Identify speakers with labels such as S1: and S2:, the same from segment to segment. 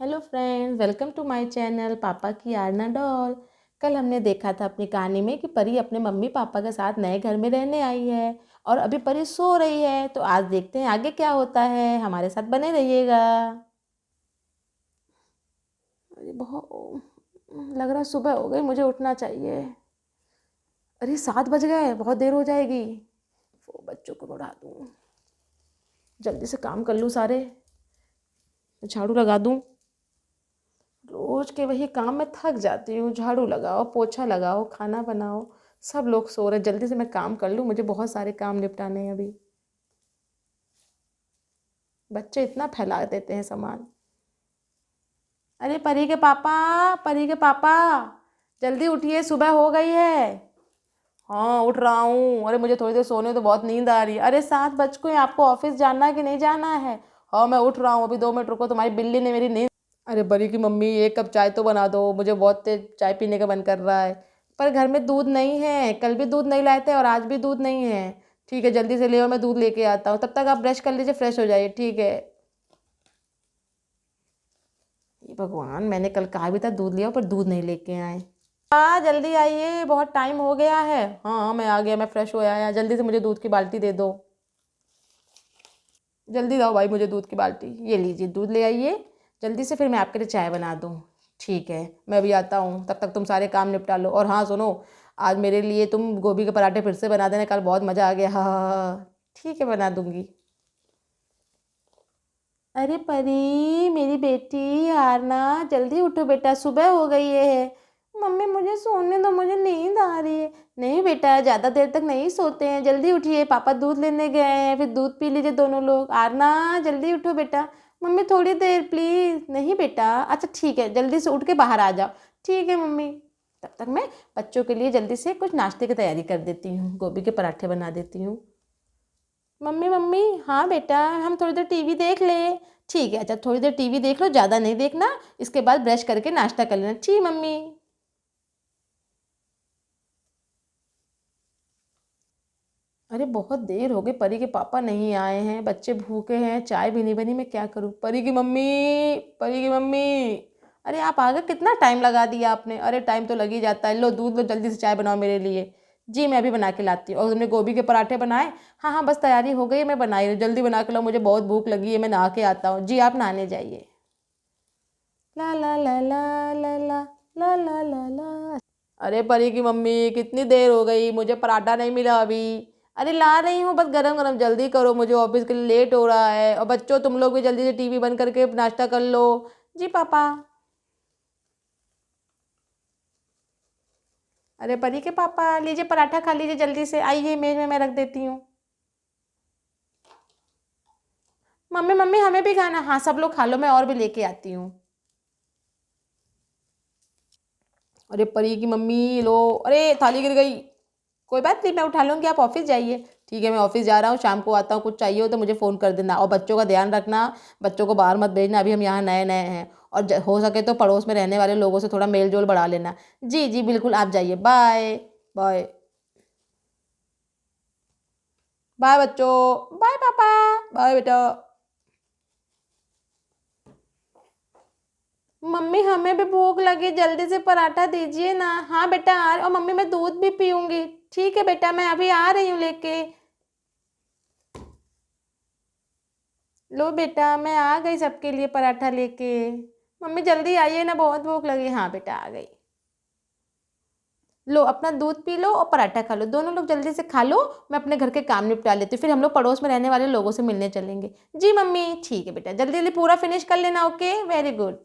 S1: Hello friend, welcome to my channel पापा की Aarna doll. कल हमने देखा था अपनी कहानी में कि परी अपने मम्मी पापा के साथ नए घर में रहने आई है और अभी परी सो रही है। तो आज देखते हैं आगे क्या होता है। हमारे साथ बने रहिएगा। अरे बहुत लग रहा है सुबह हो गई, मुझे उठना चाहिए। अरे 7 बज गए, बहुत देर हो जाएगी। वो बच्चों को उठा दूँ, जल्दी से काम कर लूँ सारे, झाड़ू लगा दूँ। रोज के वही काम में थक जाती हूँ। झाड़ू लगाओ, पोछा लगाओ, खाना बनाओ। सब लोग सो रहे, जल्दी से मैं काम कर लूँ, मुझे बहुत सारे काम निपटाने हैं अभी। बच्चे इतना फैला देते हैं सामान। अरे परी के पापा, परी के पापा, जल्दी उठिए, सुबह हो गई है। हाँ उठ रहा हूँ। अरे मुझे थोड़ी देर सोने तो, बहुत नींद आ रही है। अरे 7 बज को आपको ऑफिस जाना है कि नहीं जाना है? हाँ मैं उठ रहा हूँ, अभी 2 मिनट रुको, तुम्हारी बिल्ली ने मेरी नींद। अरे बड़ी की मम्मी, 1 कप चाय तो बना दो, मुझे बहुत तेज चाय पीने का मन कर रहा है। पर घर में दूध नहीं है, कल भी दूध नहीं लाए थे और आज भी दूध नहीं है। ठीक है जल्दी से ले आओ, मैं दूध लेके आता हूँ, तब तक आप ब्रश कर लीजिए, फ्रेश हो जाइए। ठीक है। ये भगवान, मैंने कल कहा भी था दूध ले आओ, पर दूध नहीं लेके आए। हाँ जल्दी आइए, बहुत टाइम हो गया है। हाँ मैं आ गया, मैं फ्रेश हो आया। जल्दी से मुझे दूध की बाल्टी दे दो। जल्दी लाओ भाई मुझे दूध की बाल्टी। ये लीजिए दूध ले आइए जल्दी से, फिर मैं आपके लिए चाय बना दूँ। ठीक है मैं अभी आता हूँ, तब तक तुम सारे काम निपटा लो। और हाँ सुनो, आज मेरे लिए तुम गोभी के पराठे फिर से बना देना, कल बहुत मज़ा आ गया। हाँ हाँ हाँ, ठीक है बना दूँगी। अरे परी, मेरी बेटी आरना, जल्दी उठो बेटा, सुबह हो गई है। मम्मी मुझे सोने दो, मुझे नींद आ रही है। नहीं बेटा, ज़्यादा देर तक नहीं सोते हैं, जल्दी उठिए, पापा दूध लेने गए हैं, फिर दूध पी लीजिए दोनों लोग। आरना जल्दी उठो बेटा। मम्मी थोड़ी देर प्लीज़। नहीं बेटा, अच्छा ठीक है, जल्दी से उठ के बाहर आ जाओ। ठीक है मम्मी। तब तक मैं बच्चों के लिए जल्दी से कुछ नाश्ते की तैयारी कर देती हूँ, गोभी के पराठे बना देती हूँ। मम्मी मम्मी, हाँ बेटा, हम थोड़ी देर टीवी देख ले। ठीक है, अच्छा थोड़ी देर टीवी देख लो, ज़्यादा नहीं देखना। इसके बाद ब्रश करके नाश्ता कर लेना। ठीक मम्मी। अरे बहुत देर हो गई, परी के पापा नहीं आए हैं, बच्चे भूखे हैं, चाय भी नहीं बनी, मैं क्या करूँ? परी की मम्मी, परी की मम्मी। अरे आप आ गए, कितना टाइम लगा दिया आपने। अरे टाइम तो लग ही जाता है। लो दूध लो, जल्दी से चाय बनाओ मेरे लिए। जी मैं अभी बना के लाती हूँ। और तुमने गोभी के पराठे बनाए? हाँ हाँ बस तैयारी हो गई है, मैं बना ही रही हूँ। जल्दी बना के लो, मुझे बहुत भूख लगी है, मैं नहा के आता हूँ। जी आप नहाने जाइए। ला ला ला ला ला ला ला ला ला ला। अरे परी की मम्मी, कितनी देर हो गई, मुझे पराठा नहीं मिला अभी। अरे ला रही हूँ, बस गरम गरम, जल्दी करो, मुझे ऑफिस के लिए लेट हो रहा है। और बच्चों तुम लोग भी जल्दी से टीवी बंद करके नाश्ता कर लो। जी पापा। अरे परी के पापा, लीजिए पराठा खा लीजिए, जल्दी से आइए, मेज में मैं रख देती हूँ। मम्मी मम्मी हमें भी खाना। हाँ सब लोग खा लो, मैं और भी लेके आती हूँ। अरे परी की मम्मी लो। अरे थाली गिर गई। कोई बात नहीं, मैं उठा लूँगी, आप ऑफिस जाइए। ठीक है मैं ऑफिस जा रहा हूँ, शाम को आता हूँ, कुछ चाहिए हो तो मुझे फ़ोन कर देना। और बच्चों का ध्यान रखना, बच्चों को बाहर मत भेजना, अभी हम यहाँ नए नए हैं। और हो सके तो पड़ोस में रहने वाले लोगों से थोड़ा मेल जोल बढ़ा लेना। जी जी बिल्कुल, आप जाइए। Bye bye. बाय बच्चों, बाय पापा, बाय बेटा। मम्मी हमें भी भूख लगी, जल्दी से पराठा दीजिए ना। हाँ बेटा आ रही, और मम्मी मैं दूध भी पीऊँगी। ठीक है बेटा, मैं अभी आ रही हूँ लेके। लो बेटा, मैं आ गई सबके लिए पराठा लेके। मम्मी जल्दी आइए ना, बहुत भूख लगी। हाँ बेटा आ गई। लो अपना दूध पी लो और पराठा खा लो, दोनों लोग जल्दी से खा लो। मैं अपने घर के काम निपटा लेती हूँ, फिर हम लोग पड़ोस में रहने वाले लोगों से मिलने चलेंगे। जी मम्मी ठीक है बेटा, जल्दी जल्दी पूरा फिनिश कर लेना। Okay very good.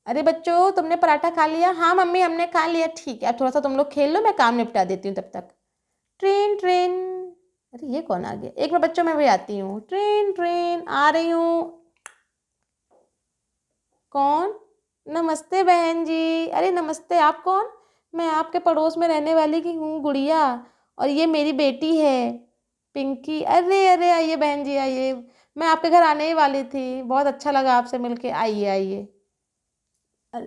S1: अरे बच्चों, तुमने पराठा खा लिया? हाँ मम्मी हमने खा लिया। ठीक है, अब थोड़ा सा तुम लोग खेल लो, मैं काम निपटा देती हूँ तब तक। Train train. अरे ये कौन आ गया? एक मिनट बच्चों, मैं भी आती हूँ। ट्रेन ट्रेन आ रही हूँ। कौन? नमस्ते बहन जी। अरे नमस्ते, आप कौन? मैं आपके पड़ोस में रहने वाली की हूँ, गुड़िया। और ये मेरी बेटी है, पिंकी। अरे अरे आइए बहन जी आइए। मैं आपके घर आने ही वाली थी, बहुत अच्छा लगा आपसे मिलके। आइए आइए। अरे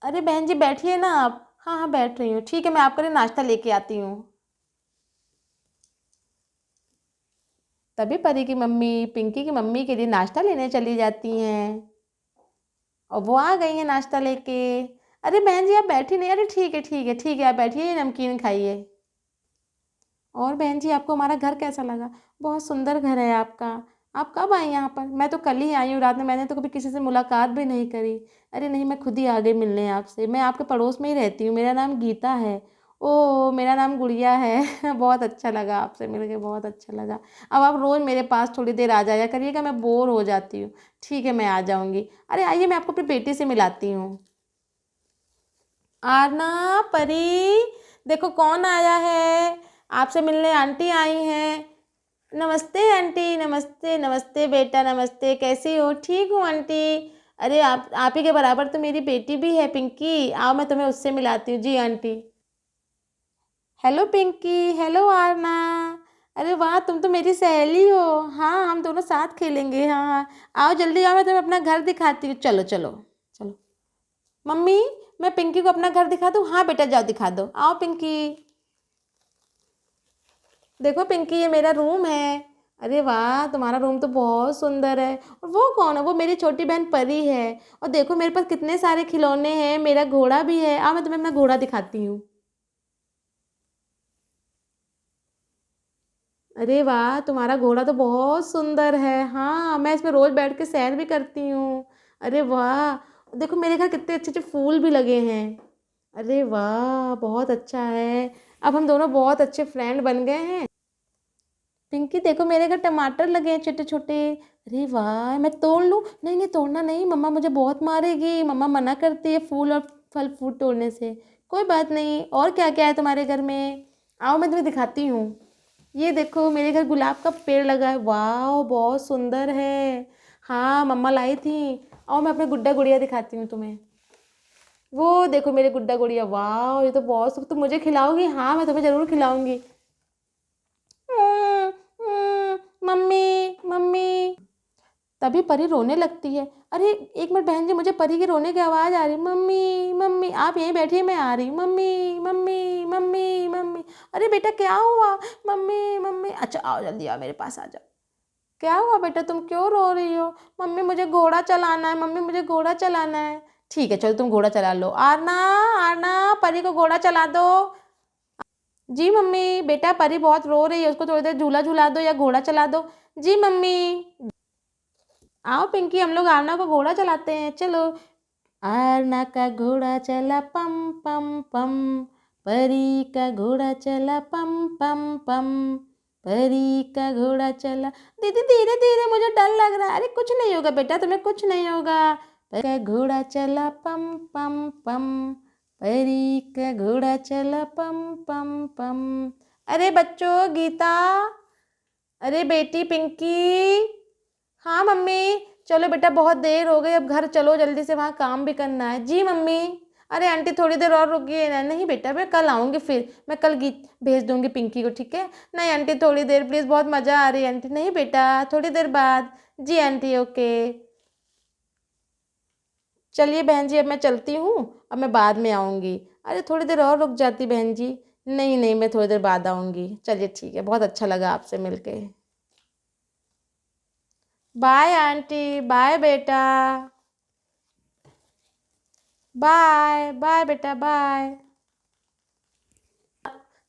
S1: अरे बहन जी बैठिए ना आप। हाँ हाँ बैठ रही हूँ। ठीक है, मैं आपके लिए नाश्ता लेके आती हूँ। तभी परी की मम्मी पिंकी की मम्मी के लिए नाश्ता लेने चली जाती हैं और वो आ गई हैं नाश्ता लेके। अरे बहन जी आप बैठी नहीं, अरे ठीक है ठीक है ठीक है, आप बैठिए नमकीन खाइए। और बहन जी आपको हमारा घर कैसा लगा? बहुत सुंदर घर है आपका। आप कब आई यहाँ पर? मैं तो कल ही आई हूँ रात में, मैंने तो कभी किसी से मुलाकात भी नहीं करी। अरे नहीं, मैं खुद ही आ गई मिलने आपसे। मैं आपके पड़ोस में ही रहती हूँ, मेरा नाम गीता है। ओ मेरा नाम गुड़िया है बहुत अच्छा लगा आपसे मिलके, बहुत अच्छा लगा। अब आप रोज़ मेरे पास थोड़ी देर आ जाया करिएगा, मैं बोर हो जाती हूँ। ठीक है मैं आ जाऊँगी। अरे आइए मैं आपको अपनी बेटी से मिलाती हूँ। आरना, परी, देखो कौन आया है। आपसे मिलने आंटी आई हैं। नमस्ते आंटी, नमस्ते नमस्ते बेटा, नमस्ते, कैसी हो? ठीक हूँ आंटी। अरे आप ही के बराबर तो मेरी बेटी भी है पिंकी, आओ मैं तुम्हें उससे मिलाती हूँ। जी aunty. Hello Pinky, hello Aarna. अरे वाह तुम तो मेरी सहेली हो। हाँ हम दोनों साथ खेलेंगे, हाँ हाँ। आओ जल्दी आओ, मैं तुम्हें अपना घर दिखाती हूँ। चलो चलो चलो। मम्मी, मैं पिंकी को अपना घर दिखा दूँ? हाँ बेटा जाओ दिखा दो, आओ पिंकी। देखो पिंकी ये मेरा रूम है। अरे वाह तुम्हारा रूम तो बहुत सुंदर है। और वो कौन है? वो मेरी छोटी बहन परी है। और देखो मेरे पास कितने सारे खिलौने हैं, मेरा घोड़ा भी है। आओ मैं तुम्हें अपना घोड़ा दिखाती हूँ। अरे वाह तुम्हारा घोड़ा तो बहुत सुंदर है। हाँ मैं इसमें रोज बैठ के सैर भी करती हूँ। अरे वाह देखो मेरे घर कितने अच्छे अच्छे फूल भी लगे हैं। अरे वाह बहुत अच्छा है। अब हम दोनों बहुत अच्छे फ्रेंड बन गए हैं। पिंकी देखो मेरे घर टमाटर लगे हैं छोटे छोटे। अरे वाह मैं तोड़ लूँ? नहीं नहीं तोड़ना नहीं, मम्मा मुझे बहुत मारेगी, मम्मा मना करती है फूल और फल फ्रूट तोड़ने से। कोई बात नहीं। और क्या क्या है तुम्हारे घर में? आओ मैं तुम्हें दिखाती हूँ। ये देखो मेरे घर गुलाब का पेड़ लगा है, वाह बहुत सुंदर है। हाँ मम्मा लाई थी। आओ मैं अपने गुड्डा गुड़िया दिखाती हूँ तुम्हें। वो देखो मेरे गुड्डा गुड़िया, वाह ये तो बहुत, तुम मुझे खिलाओगी? हाँ मैं तुम्हें जरूर खिलाऊंगी। Mummy mummy. तभी परी रोने लगती है। अरे एक मिनट बहन जी, मुझे परी की रोने की आवाज़ आ रही है। मम्मी मम्मी आप यहीं बैठिए, मैं आ रही हूँ। Mummy mummy mummy mummy. अरे बेटा क्या हुआ? मम्मी मम्मी, अच्छा आओ जल्दी आओ मेरे पास आ जाओ। क्या हुआ बेटा, तुम क्यों रो रही हो? मम्मी मुझे घोड़ा चलाना है, मम्मी मुझे घोड़ा चलाना है। ठीक है चलो तुम घोड़ा चला लो। आरना, आरना परी को घोड़ा चला दो। जी मम्मी। बेटा परी बहुत रो रही है, उसको थोड़ी देर झूला झूला दो या घोड़ा चला दो। जी मम्मी। आओ पिंकी हम लोग आरना को घोड़ा चलाते हैं, चलो। आरना का घोड़ा चला पम पम पम, परी का घोड़ा चला पम पम पम, परी का घोड़ा चला। दीदी धीरे धीरे, मुझे डर लग रहा है। अरे कुछ नहीं होगा बेटा, तुम्हें कुछ नहीं होगा। परी का घोड़ा चला पम पम पम, परी का घोड़ा चला पम पम पम। अरे बच्चों, गीता, अरे बेटी पिंकी। हाँ मम्मी। चलो बेटा बहुत देर हो गई, अब घर चलो जल्दी से, वहाँ काम भी करना है। जी मम्मी। अरे आंटी थोड़ी देर और रुकिए ना। नहीं बेटा मैं कल आऊँगी, फिर मैं कल गीत भेज दूँगी पिंकी को, ठीक है? नहीं आंटी थोड़ी देर प्लीज़, बहुत मज़ा आ रही है आंटी। नहीं बेटा थोड़ी देर बाद। जी आंटी ओके। चलिए बहन जी अब मैं चलती हूँ, अब मैं बाद में आऊँगी। अरे थोड़ी देर और रुक जाती बहन जी। नहीं नहीं मैं थोड़ी देर बाद आऊँगी। चलिए ठीक है, बहुत अच्छा लगा आपसे मिलके। बाय आंटी, बाय बेटा, बाय बाय बेटा बाय।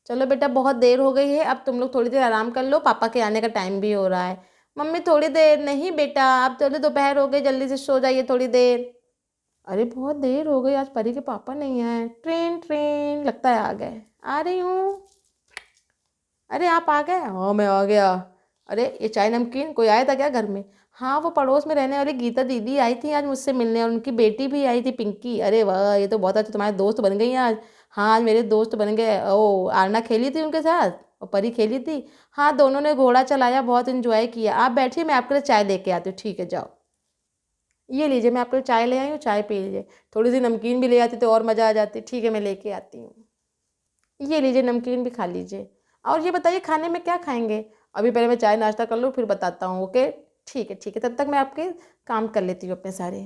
S1: चलो बेटा बहुत देर हो गई है, अब तुम लोग थोड़ी देर आराम कर लो, पापा के आने का टाइम भी हो रहा है। मम्मी थोड़ी देर नहीं बेटा, अब चलो दोपहर हो गई, जल्दी से सो जाइए थोड़ी देर। अरे बहुत देर हो गई, आज परी के पापा नहीं आए। ट्रेन ट्रेन लगता है आ गए। आ रही हूँ। अरे आप आ गए? हाँ मैं आ गया। अरे ये चाय नमकीन, कोई आया था क्या घर में? हाँ वो पड़ोस में रहने वाली गीता दीदी आई थी आज मुझसे मिलने, और उनकी बेटी भी आई थी पिंकी। अरे वाह ये तो बहुत अच्छा, तुम्हारे दोस्त बन गई हैं आज। हाँ आज मेरे दोस्त बन गए। ओ आरना खेली थी उनके साथ और परी खेली थी। हाँ दोनों ने घोड़ा चलाया, बहुत इन्जॉय किया। आप बैठिए मैं आपके लिए चाय लेके आती हूँ, ठीक है जाओ। ये लीजिए मैं आपके लिए चाय ले आई हूँ, चाय पी लीजिए। थोड़ी सी नमकीन भी ले आती तो और मज़ा आ जाती। ठीक है मैं लेके आती हूँ। ये लीजिए नमकीन भी खा लीजिए। और ये बताइए खाने में क्या खाएंगे? अभी पहले मैं चाय नाश्ता कर लूँ फिर बताता हूँ, ओके? ठीक है तब तक मैं आपके काम कर लेती हूँ अपने सारे।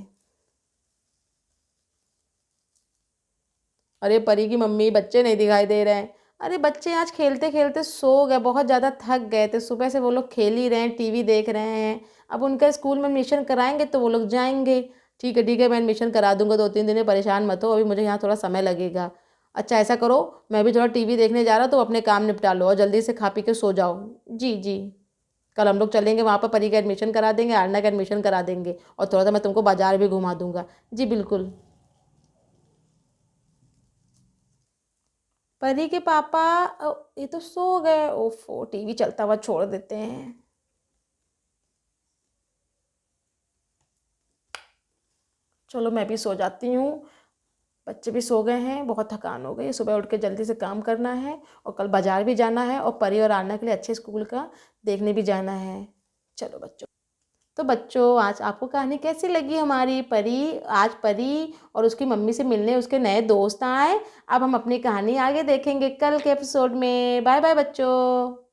S1: अरे परी की मम्मी बच्चे नहीं दिखाई दे रहे हैं। अरे बच्चे आज खेलते खेलते सो गए, बहुत ज़्यादा थक गए थे, सुबह से वो लोग खेल ही रहे हैं, टीवी देख रहे हैं। अब उनका स्कूल में एडमिशन कराएंगे तो वो लोग जाएंगे। ठीक है, मैं एडमिशन करा दूंगा, 2-3 दिन में, परेशान मत हो, अभी मुझे यहाँ थोड़ा समय लगेगा। अच्छा ऐसा करो, मैं भी थोड़ा टीवी देखने जा रहा हूँ, तो अपने काम निपटा लो और जल्दी से खा पी के सो जाओ। जी जी। कल हम लोग चलेंगे वहाँ पर, परी का एडमिशन करा देंगे, आरना का एडमिशन करा देंगे, और थोड़ा सा मैं तुमको बाजार भी घुमा दूंगा। जी बिल्कुल। परी के पापा ये तो सो गए, ओफो, टीवी चलता हुआ छोड़ देते हैं। चलो मैं भी सो जाती हूँ, बच्चे भी सो गए हैं, बहुत थकान हो गई, सुबह उठ के जल्दी से काम करना है, और कल बाजार भी जाना है, और परी और आना के लिए अच्छे स्कूल का देखने भी जाना है। चलो बच्चों, तो बच्चों आज आपको कहानी कैसी लगी हमारी? परी, आज परी और उसकी मम्मी से मिलने उसके नए दोस्त आए। अब हम अपनी कहानी आगे देखेंगे कल के एपिसोड में। बाय बाय बच्चों।